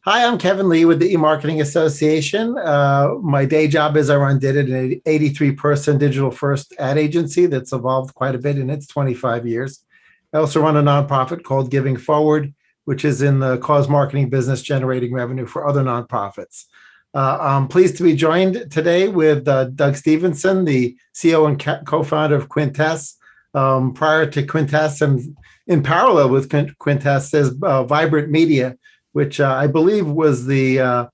Hi, I'm Kevin Lee with the eMarketing Association. My day job is I run Did, an 83-person digital-first ad agency that's evolved quite a bit in its 25 years. I also run a nonprofit called Giving Forward, which is in the cause marketing business, generating revenue for other nonprofits. I'm pleased to be joined today with Doug Stevenson, the CEO and co-founder of Quintesse. Prior to Quintesse and in parallel with Quintesse is Vibrant Media, which I believe was the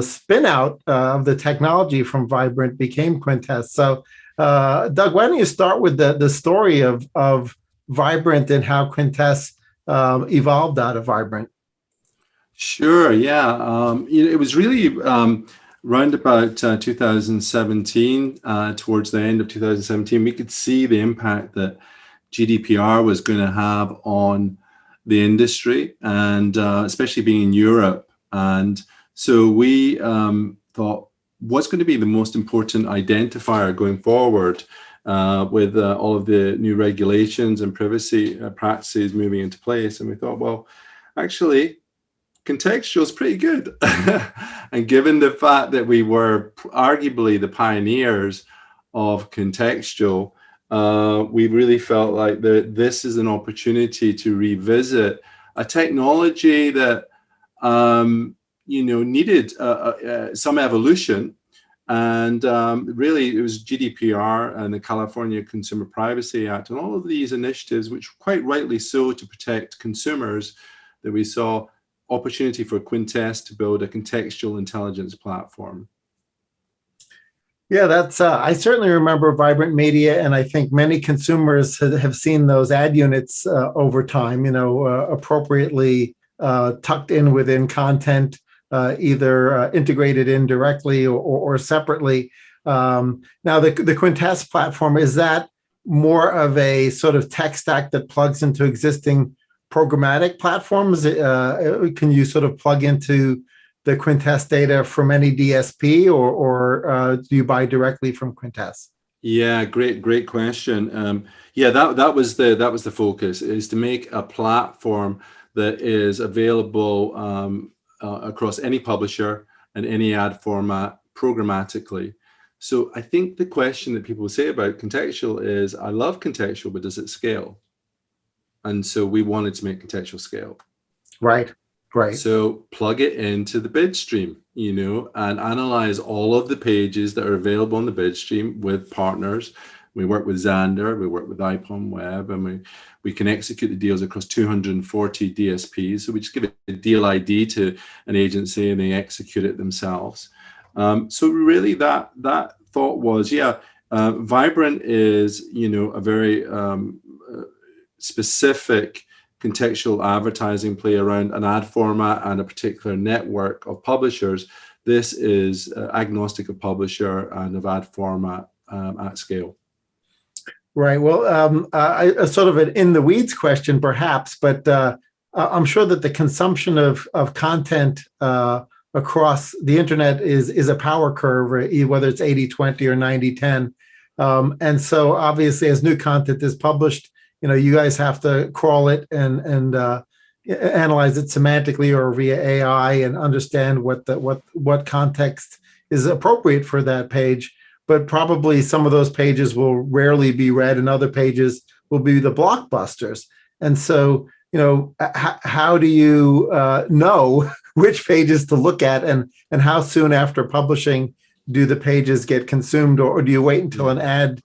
spin out of the technology from Vibrant became Quintesse. So, Doug, why don't you start with the story of Vibrant and how Quintesse evolved out of Vibrant? Sure, yeah. It was really round about 2017, towards the end of 2017, we could see the impact that GDPR was going to have on the industry, and especially being in Europe. And so we thought, what's going to be the most important identifier going forward with all of the new regulations and privacy practices moving into place? And we thought, well, actually, contextual is pretty good. And given the fact that we were arguably the pioneers of contextual, we really felt like this is an opportunity to revisit a technology that needed some evolution. And really, it was GDPR and the California Consumer Privacy Act and all of these initiatives, which quite rightly so to protect consumers, that we saw opportunity for Quintesse to build a contextual intelligence platform. Yeah, that's. I certainly remember Vibrant Media, and I think many consumers have seen those ad units over time. Appropriately tucked in within content, either integrated in directly or separately. Now, the Quintesse platform, is that more of a sort of tech stack that plugs into existing programmatic platforms? Can you sort of plug into the Quintesse data from any DSP, or do you buy directly from Quintesse? Yeah, great question. Yeah, that was the focus, is to make a platform that is available across any publisher and any ad format programmatically. So I think the question that people say about contextual is, I love contextual, but does it scale? And so we wanted to make contextual scale. Right. So plug it into the bid stream, and analyze all of the pages that are available on the bid stream with partners. We work with Xandr, we work with IPON Web, and we can execute the deals across 240 DSPs. So we just give a deal ID to an agency and they execute it themselves. So really that thought was, Vibrant is, a very specific contextual advertising play around an ad format and a particular network of publishers. This is agnostic of publisher and of ad format at scale. Right. Well, a sort of an in the weeds question, perhaps, but I'm sure that the consumption of content across the internet is a power curve, whether it's 80-20 or 90-10. And so obviously, as new content is published, you guys have to crawl it and analyze it semantically or via AI and understand what context is appropriate for that page. But probably some of those pages will rarely be read, and other pages will be the blockbusters. And so, how do you know which pages to look at, and how soon after publishing do the pages get consumed, or do you wait until an ad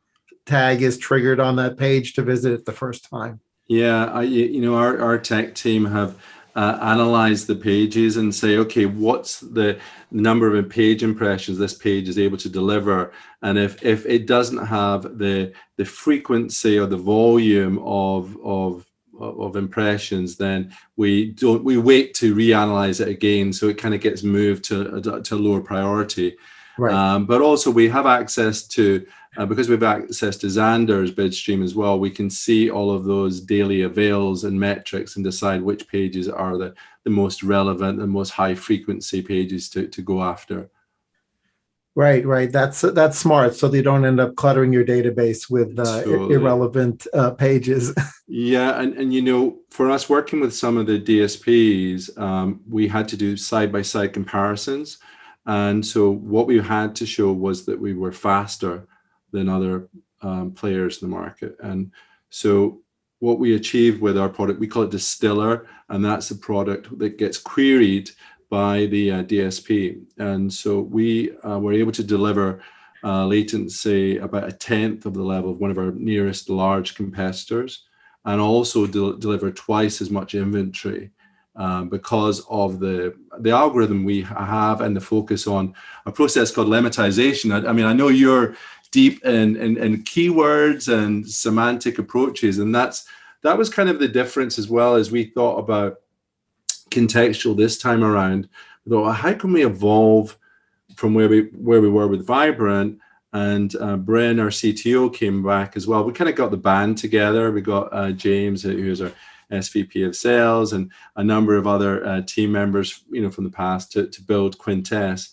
tag is triggered on that page to visit it the first time? Yeah, our tech team have analyzed the pages and say, okay, what's the number of page impressions this page is able to deliver? And if it doesn't have the frequency or the volume of impressions, then we wait to reanalyze it again, so it kind of gets moved to a lower priority. Right. But also we have access to, because we have access to Xandr's bid stream as well, we can see all of those daily avails and metrics and decide which pages are the most relevant and most high frequency pages to go after. Right. That's smart, so that you don't end up cluttering your database with Totally. irrelevant pages. Yeah, and you know, for us working with some of the DSPs, we had to do side-by-side comparisons. And so what we had to show was that we were faster than other players in the market. And so what we achieved with our product, we call it Distiller, and that's a product that gets queried by the DSP. And so we were able to deliver latency about a tenth of the level of one of our nearest large competitors, and also deliver twice as much inventory because of the algorithm we have and the focus on a process called lemmatization. I mean, I know you're deep in keywords and semantic approaches, and that was kind of the difference as well. As we thought about contextual this time around, we thought, well, how can we evolve from where we were with Vibrant? And Bren, our CTO, came back as well. We kind of got the band together. We got James, who's our SVP of sales, and a number of other team members, you know, from the past to build Quintesse.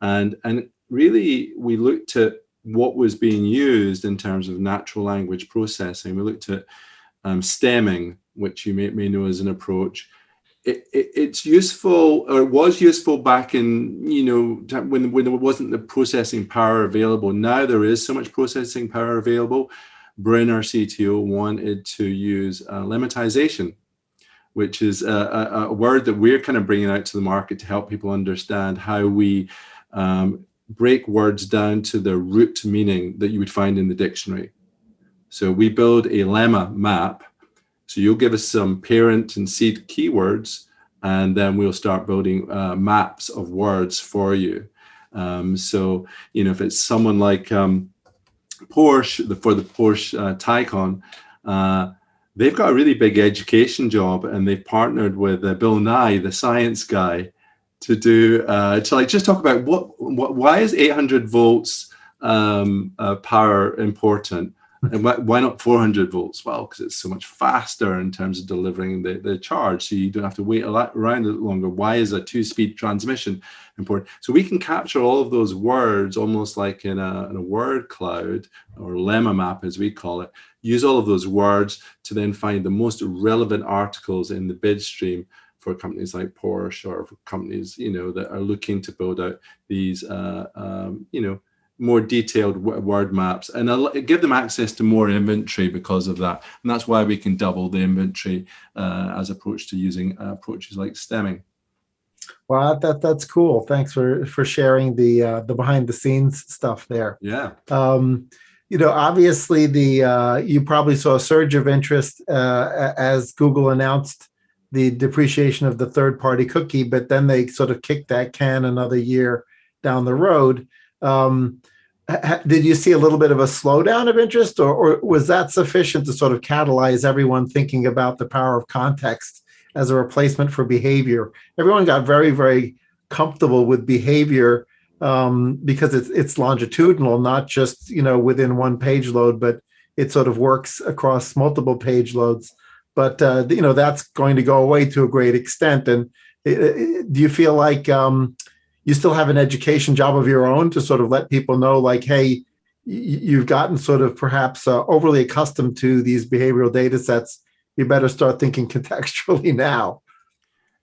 And really, we looked at what was being used in terms of natural language processing. We looked at stemming, which you may know as an approach. It's useful, or it was useful back in, you know, when there wasn't the processing power available. Now there is so much processing power available. Bryn, our CTO, wanted to use lemmatization, which is a word that we're kind of bringing out to the market to help people understand how we break words down to the root meaning that you would find in the dictionary. So we build a lemma map. So you'll give us some parent and seed keywords, and then we'll start building maps of words for you. So, you know, if it's someone like Porsche, for the Porsche Taycan, they've got a really big education job, and they've partnered with Bill Nye, the science guy, to do to like just talk about why is 800 volts power important. And why not 400 volts? Well, because it's so much faster in terms of delivering the charge, so you don't have to wait around a lot longer. Why is a two-speed transmission important? So we can capture all of those words almost like in a word cloud, or lemma map as we call it, use all of those words to then find the most relevant articles in the bid stream for companies like Porsche, or for companies, you know, that are looking to build out these, you know, more detailed word maps, and give them access to more inventory because of that. And that's why we can double the inventory as opposed to using approaches like stemming. Well, that's cool. Thanks for sharing the behind the scenes stuff there. Yeah. You know, obviously you probably saw a surge of interest as Google announced the depreciation of the third-party cookie, but then they sort of kicked that can another year down the road. Did you see a little bit of a slowdown of interest, or was that sufficient to sort of catalyze everyone thinking about the power of context as a replacement for behavior? Everyone got very, very comfortable with behavior because it's longitudinal, not just, you know, within one page load, but it sort of works across multiple page loads. But you know, that's going to go away to a great extent. And do you feel like you still have an education job of your own to sort of let people know, like, hey, you've gotten sort of perhaps overly accustomed to these behavioral data sets. You better start thinking contextually now.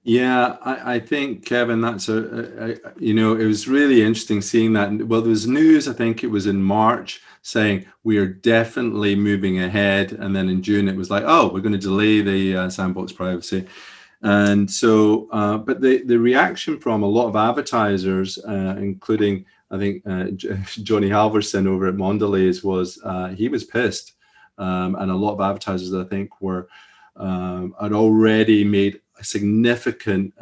Yeah, I think, Kevin, that's you know, it was really interesting seeing that. Well, there was news, I think it was in March, saying we are definitely moving ahead. And then in June, it was like, oh, we're going to delay the sandbox privacy. And so, but the reaction from a lot of advertisers, including, I think, Johnny Halverson over at Mondelez, was he was pissed. And a lot of advertisers, I think, were had already made significant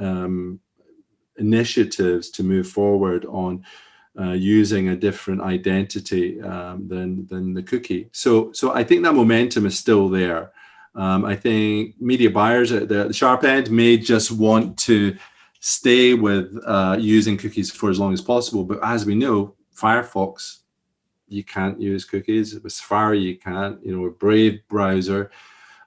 initiatives to move forward on using a different identity than the cookie. So I think that momentum is still there. I think media buyers at the sharp end may just want to stay with using cookies for as long as possible. But as we know, Firefox, you can't use cookies. With Safari, you can't. You know, with Brave browser,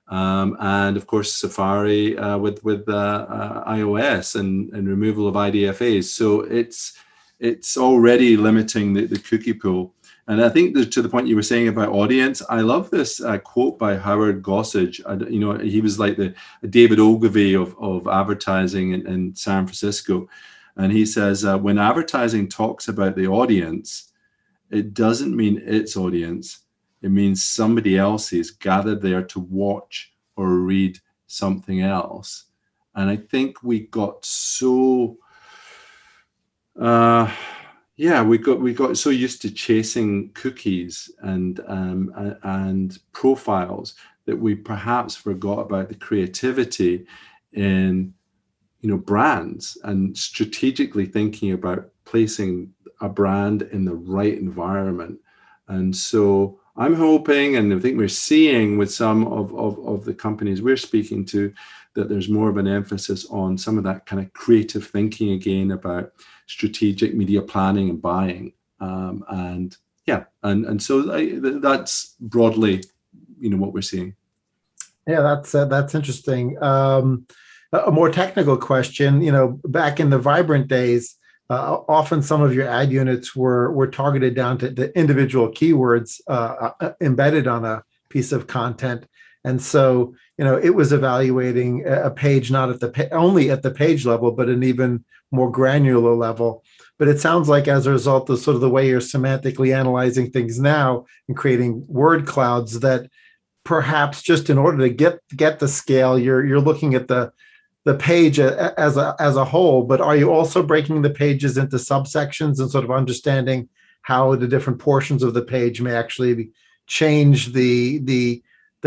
and of course Safari with iOS and removal of IDFAs. So it's already limiting the cookie pool. And I think that to the point you were saying about audience, I love this quote by Howard Gossage. He was like the David Ogilvy of advertising in San Francisco. And he says, when advertising talks about the audience, it doesn't mean its audience. It means somebody else is gathered there to watch or read something else. And I think we got so... we got so used to chasing cookies and profiles that we perhaps forgot about the creativity in brands and strategically thinking about placing a brand in the right environment. And so I'm hoping, and I think we're seeing with some of the companies we're speaking to, that there's more of an emphasis on some of that kind of creative thinking again about strategic media planning and buying. And so that's broadly, what we're seeing. Yeah, that's interesting. A more technical question, back in the Vibrant days, often some of your ad units were targeted down to the individual keywords embedded on a piece of content. And so, it was evaluating a page not at only at the page level, but an even more granular level. But it sounds like as a result of sort of the way you're semantically analyzing things now and creating word clouds, that perhaps just in order to get the scale, you're looking at the page as a whole. But are you also breaking the pages into subsections and sort of understanding how the different portions of the page may actually change the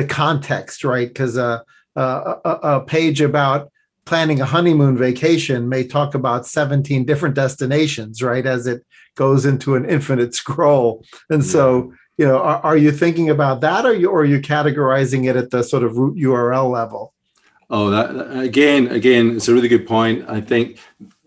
context, right? Because a page about planning a honeymoon vacation may talk about 17 different destinations, right, as it goes into an infinite scroll. And so, are you thinking about that, or are you categorizing it at the sort of root URL level? Oh, that again, it's a really good point. I think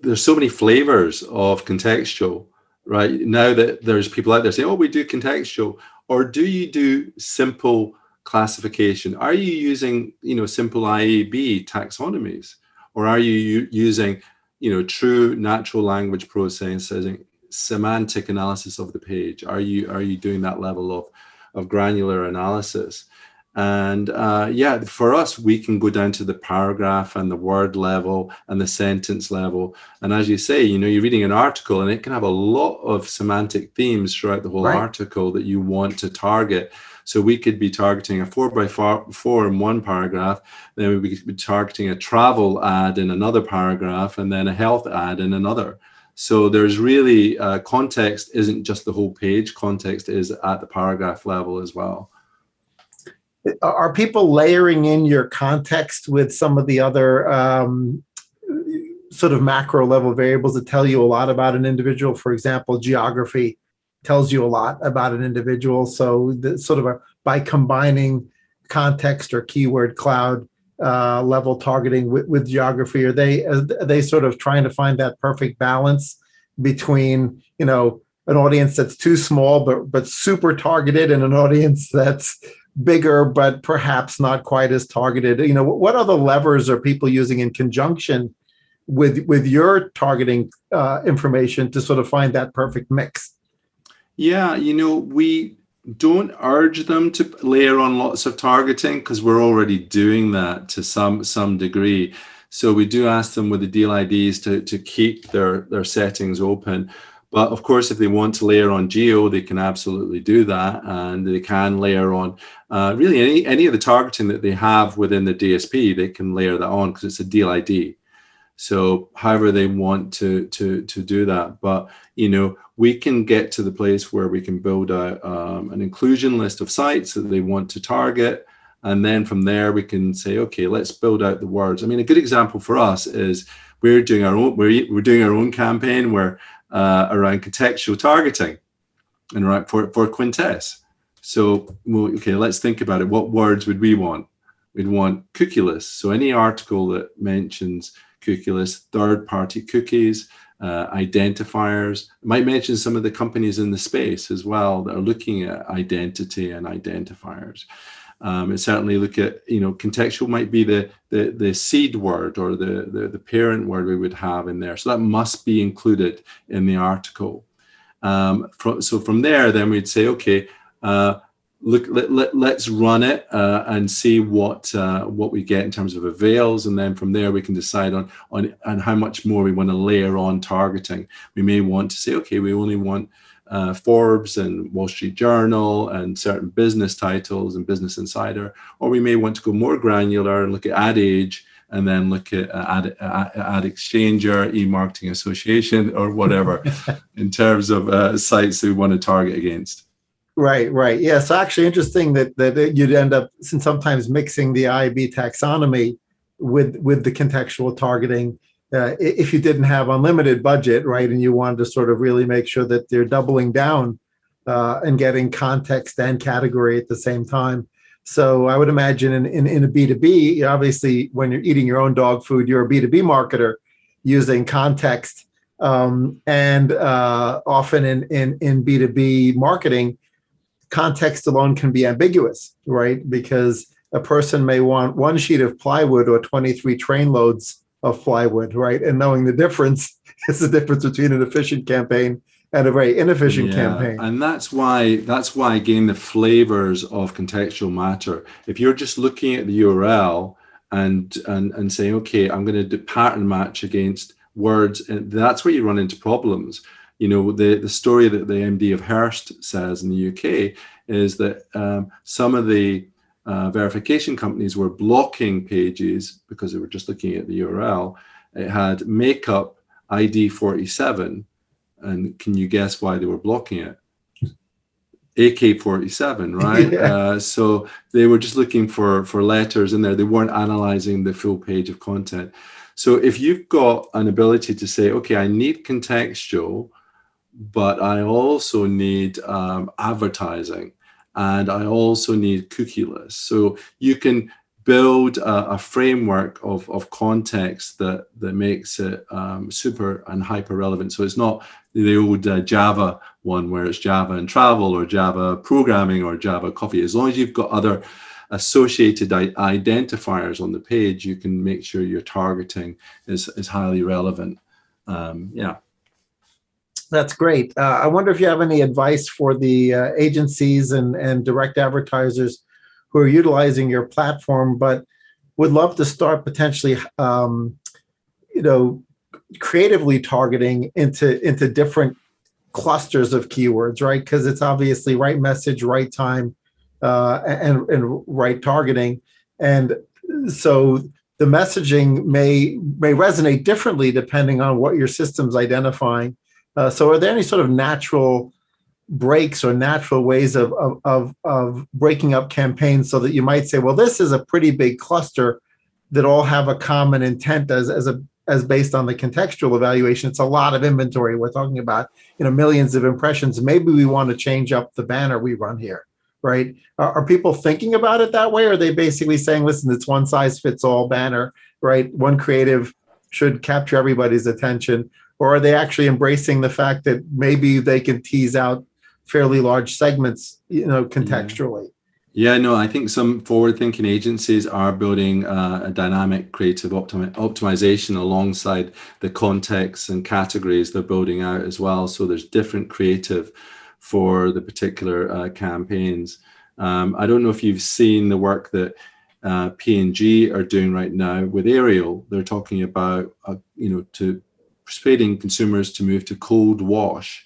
there's so many flavors of contextual, right? Now that there's people out there saying, oh, we do contextual, or do you do simple classification? Are you using, simple IAB taxonomies, or are you using, true natural language processing, semantic analysis of the page? Are you doing that level of granular analysis? And for us, we can go down to the paragraph and the word level and the sentence level. And as you say, you're reading an article and it can have a lot of semantic themes throughout the whole article that you want to target. So we could be targeting a 4x4 in one paragraph, then we could be targeting a travel ad in another paragraph, and then a health ad in another. So there's really context isn't just the whole page. Context is at the paragraph level as well. Are people layering in your context with some of the other sort of macro level variables that tell you a lot about an individual? For example, geography tells you a lot about an individual. So by combining context or keyword cloud level targeting with geography, are they sort of trying to find that perfect balance between, an audience that's too small but super targeted, and an audience that's bigger but perhaps not quite as targeted? What other levers are people using in conjunction with your targeting information to sort of find that perfect mix? Yeah, we don't urge them to layer on lots of targeting because we're already doing that to some degree. So we do ask them with the deal IDs to keep their settings open. But of course, if they want to layer on geo, they can absolutely do that. And they can layer on really any of the targeting that they have within the DSP, they can layer that on because it's a deal ID. So however they want to do that. But, we can get to the place where we can build out an inclusion list of sites that they want to target. And then from there, we can say, okay, let's build out the words. I mean, a good example for us is we're doing our own campaign where around contextual targeting and right for Quintesse. So, let's think about it. What words would we want? We'd want cookieless. So any article that mentions cookieless, third-party cookies, identifiers. It might mention some of the companies in the space as well that are looking at identity and identifiers. It certainly look at, contextual might be the seed word or the parent word we would have in there. So that must be included in the article. So from there, then we'd say, okay, let's run it and see what we get in terms of avails, and then from there we can decide on how much more we want to layer on targeting. We may want to say, okay, we only want Forbes and Wall Street Journal and certain business titles and Business Insider, or we may want to go more granular and look at Ad Age, and then look at Ad Exchanger, E-Marketing Association, or whatever, in terms of sites that we want to target against. Right, right. Yeah, so actually interesting that you'd end up sometimes mixing the IAB taxonomy with the contextual targeting. If you didn't have unlimited budget, right, and you wanted to sort of really make sure that they're doubling down and getting context and category at the same time. So I would imagine in a B2B, obviously, when you're eating your own dog food, you're a B2B marketer using context. And often in B2B marketing, context alone can be ambiguous, right? Because a person may want one sheet of plywood or 23 train loads of plywood, right? And knowing the difference is the difference between an efficient campaign and a very inefficient campaign. And that's why again the flavors of contextual matter. If you're just looking at the URL and saying, okay, I'm going to do pattern match against words, and that's where you run into problems. The story that the MD of Hearst says in the UK is that some of the verification companies were blocking pages because they were just looking at the URL. It had makeup ID 47, and can you guess why they were blocking it? AK-47, right? Yeah. So they were just looking for letters in there. They weren't analyzing the full page of content. So if you've got an ability to say, okay, I need contextual, but I also need advertising, and I also need cookieless. So you can build a framework of context that makes it super and hyper relevant. So it's not the old Java one where it's Java and travel or Java programming or Java coffee. As long as you've got other associated identifiers on the page, you can make sure your targeting is highly relevant. Yeah. That's great. I wonder if you have any advice for the agencies and direct advertisers who are utilizing your platform, but would love to start potentially, creatively targeting into different clusters of keywords, right? Because it's obviously right message, right time, and right targeting, and so the messaging may resonate differently depending on what your system's identifying. So are there any sort of natural breaks or natural ways of breaking up campaigns so that you might say, well, this is a pretty big cluster that all have a common intent as based on the contextual evaluation? It's a lot of inventory. We're talking about, millions of impressions. Maybe we want to change up the banner we run here, right? Are people thinking about it that way? Or are they basically saying, listen, it's one size fits all banner, right? One creative should capture everybody's attention. Or are they actually embracing the fact that maybe they can tease out fairly large segments, contextually? Yeah, no, I think some forward-thinking agencies are building a dynamic creative optimization alongside the context and categories they're building out as well. So there's different creative for the particular campaigns. I don't know if you've seen the work that P&G are doing right now with Ariel. They're talking about, to persuading consumers to move to cold wash.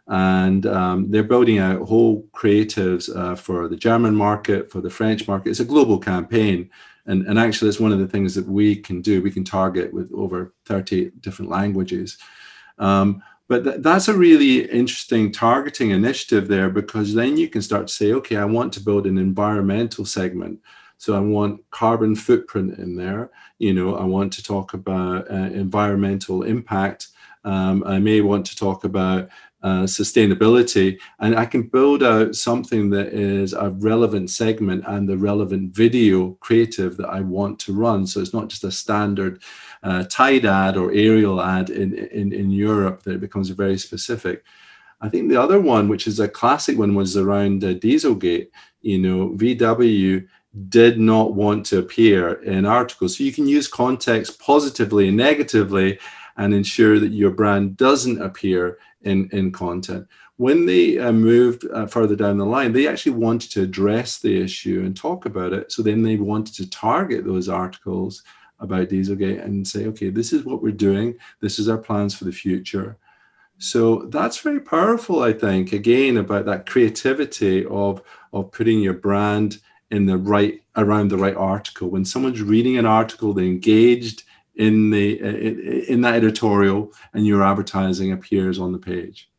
And they're building out whole creatives for the German market, for the French market. It's a global campaign. And actually, it's one of the things that we can do. We can target with over 30 different languages. But that's a really interesting targeting initiative there, because then you can start to say, okay, I want to build an environmental segment. So I want carbon footprint in there. I want to talk about environmental impact. I may want to talk about sustainability, and I can build out something that is a relevant segment and the relevant video creative that I want to run. So it's not just a standard Tide ad or Ariel ad in Europe, that it becomes very specific. I think the other one, which is a classic one, was around Dieselgate. VW did not want to appear in articles. So you can use context positively and negatively and ensure that your brand doesn't appear in content. When they moved further down the line, they actually wanted to address the issue and talk about it. So then they wanted to target those articles about Dieselgate and say, okay, this is what we're doing. This is our plans for the future. So that's very powerful, I think, again, about that creativity of putting your brand in the right, around the right article. When someone's reading an article, they're engaged in that editorial, and your advertising appears on the page.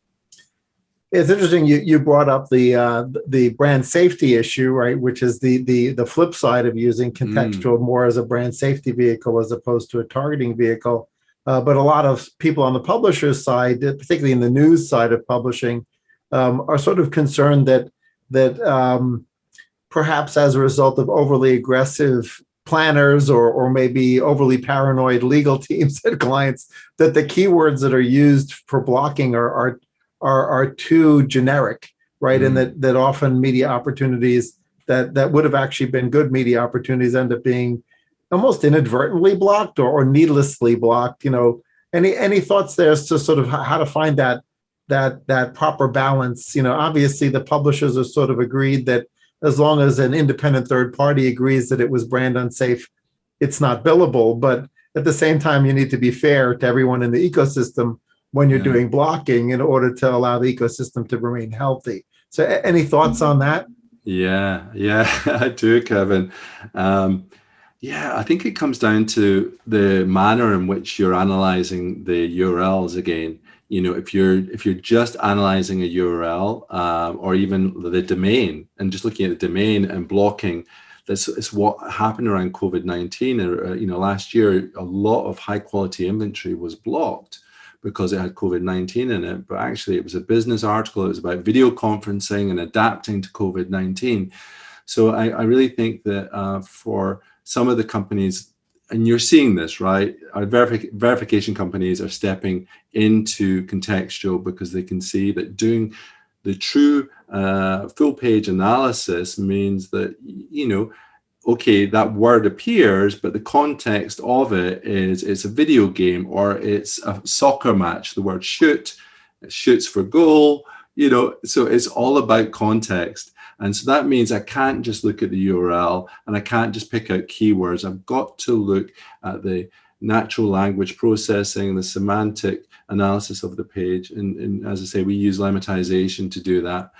It's interesting you brought up the brand safety issue, right? Which is the flip side of using contextual more as a brand safety vehicle as opposed to a targeting vehicle. But a lot of people on the publisher's side, particularly in the news side of publishing, are sort of concerned that perhaps as a result of overly aggressive planners or maybe overly paranoid legal teams and clients, that the keywords that are used for blocking are too generic, right? And that often media opportunities that would have actually been good media opportunities end up being almost inadvertently blocked or needlessly blocked. Any thoughts there as to sort of how to find that proper balance? Obviously the publishers have sort of agreed that as long as an independent third party agrees that it was brand unsafe, it's not billable. But at the same time, you need to be fair to everyone in the ecosystem when you're doing blocking in order to allow the ecosystem to remain healthy. So any thoughts on that? Yeah, I do, Kevin. I think it comes down to the manner in which you're analyzing the URLs again. If you're just analyzing a URL or even the domain and just looking at the domain and blocking, that's what happened around COVID-19. Last year, a lot of high quality inventory was blocked because it had COVID-19 in it, but actually it was a business article. It was about video conferencing and adapting to COVID-19. So I really think that for some of the companies, and you're seeing this, right? Our verification companies are stepping into contextual because they can see that doing the true full page analysis means that, okay, that word appears, but the context of it is it's a video game or it's a soccer match. The word shoot, it shoots for goal, so it's all about context. And so that means I can't just look at the URL and I can't just pick out keywords. I've got to look at the natural language processing, the semantic analysis of the page. And as I say, we use lemmatization to do that.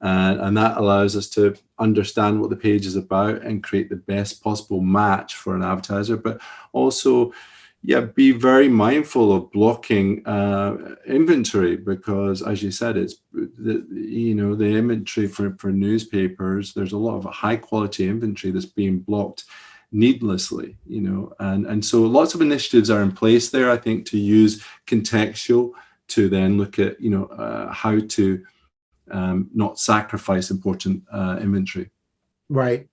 And that allows us to understand what the page is about and create the best possible match for an advertiser, but also, be very mindful of blocking inventory because, as you said, it's the inventory for newspapers. There's a lot of high quality inventory that's being blocked needlessly, and so lots of initiatives are in place there, I think, to use contextual to then look at, how to not sacrifice important inventory. Right.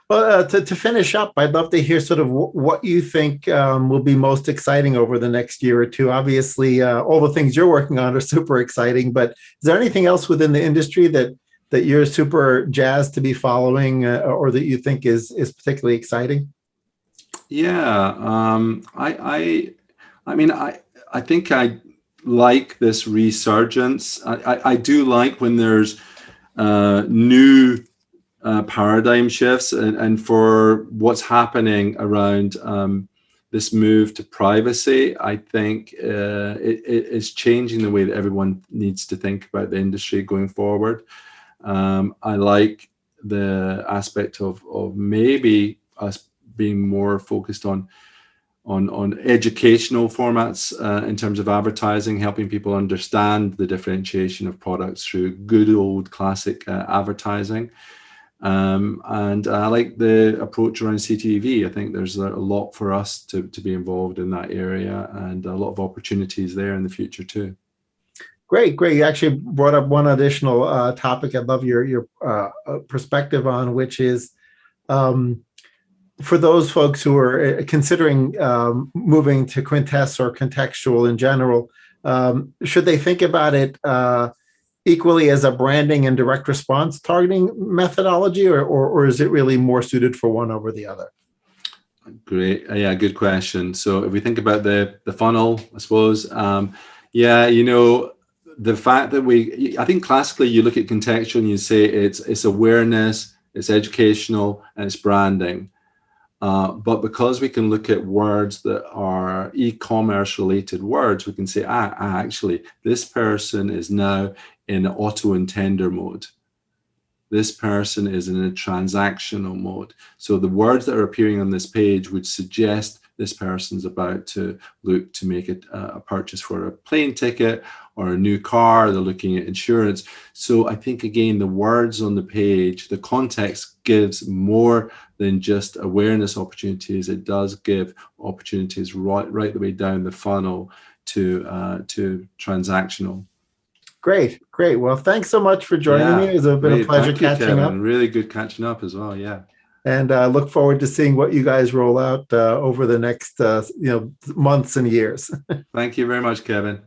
Well, to finish up, I'd love to hear sort of what you think will be most exciting over the next year or two. Obviously, all the things you're working on are super exciting, but is there anything else within the industry that you're super jazzed to be following or that you think is particularly exciting? Yeah, I think I like this resurgence. I do like when there's new paradigm shifts and for what's happening around this move to privacy. I think it is changing the way that everyone needs to think about the industry going forward. I like the aspect of maybe us being more focused on educational formats in terms of advertising, helping people understand the differentiation of products through good old classic advertising. And I like the approach around CTV. I think there's a lot for us to be involved in that area and a lot of opportunities there in the future too. Great. You actually brought up one additional topic I'd love your perspective on, which is for those folks who are considering moving to Quintesse or contextual in general, should they think about it equally as a branding and direct response targeting methodology, or is it really more suited for one over the other? Great. Yeah, good question. So if we think about the funnel, I suppose, yeah, you know, the fact that I think classically you look at contextual and you say it's awareness, it's educational, and it's branding. But because we can look at words that are e-commerce related words, we can say, actually, this person is now in auto and tender mode. This person is in a transactional mode. So the words that are appearing on this page would suggest this person's about to look to make a purchase for a plane ticket or a new car. They're looking at insurance. So I think, again, the words on the page, the context gives more than just awareness opportunities. It does give opportunities right the way down the funnel to transactional. Great. Well, thanks so much for joining me. It's been a pleasure catching up. Really good catching up as well. Yeah. And look forward to seeing what you guys roll out over the next months and years. Thank you very much, Kevin.